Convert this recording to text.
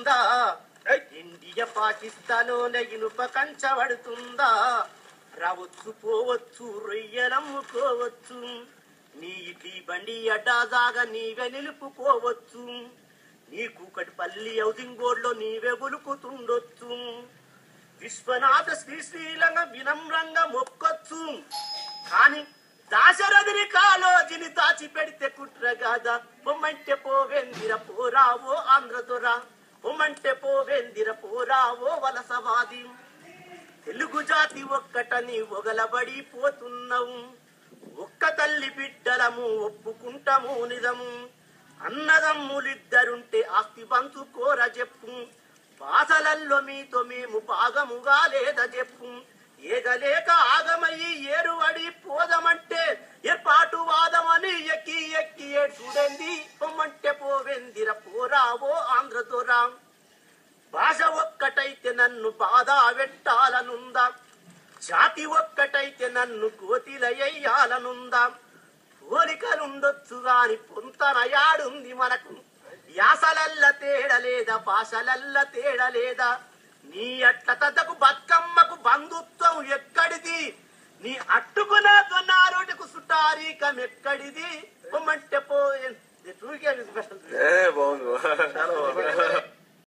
పడుతుందా? ఇండియా పాకిస్తాన్లోనే ఇనుప కంచబడుతుందా? రావచ్చు పోవచ్చు రొయ్యలమ్ముకోవచ్చు, నీ ఇడ్లీ బండి అడ్డాదాగా నీవే నిలుపుకోవచ్చు, నీ కూకటిపల్లి హౌసింగ్ లో నీవే గులుకుతుండొచ్చు, విశ్వనాథ శ్రీశైలంగ వినమ్రంగా మొక్కొచ్చు. కాని దాశరథిని కాలోజిని దాచి పెడితే కుట్రగాదా? పొమ్మంటే పోవేందిర పోరావో ఆంధ్రదొరా, పొమ్మంటే పోవేందిర పోరావో వలసవాది. తెలుగు జాతి ఒక్కటని ఒగలబడి పోతున్నావు, ఒక్క తల్లి బిడ్డలము ఒప్పుకుంటాము నిజము. అన్నదమ్ములిద్దరుంటే ఆస్తి పంచుకోర చెప్పు, భాషలల్లో మీతో మేము భాగముగా లేదా చెప్పు. ఏగలేక ఆగమయ్యి ఏరువడి పోదమంటే ఏర్పాటు వాదమని ఎక్కి ఎక్కి చూడండి. పొమ్మంటే పోవేందిర పోరావో ఆంధ్రదొరా, భాష ఒక్కటైతే నన్ను బాధ పెట్టాలనుందా, జాతి ఒక్కటైతే నన్ను కోతిలయ్యాలనుందా. కోరికలుండొచ్చు గాని పొంతనయాడుంది మనకు, యాసలల్ల తేడలేదా భాషలల్ల తేడలేదా. నీ అట్ల తద్దకు బతుకమ్మకు బంధుత్వం ఎక్కడిది, నీ అట్టుకున్న దొన్నారోటికు సుటారీకం ఎక్కడిది. పొమ్మంటే పోయే బాగుంది.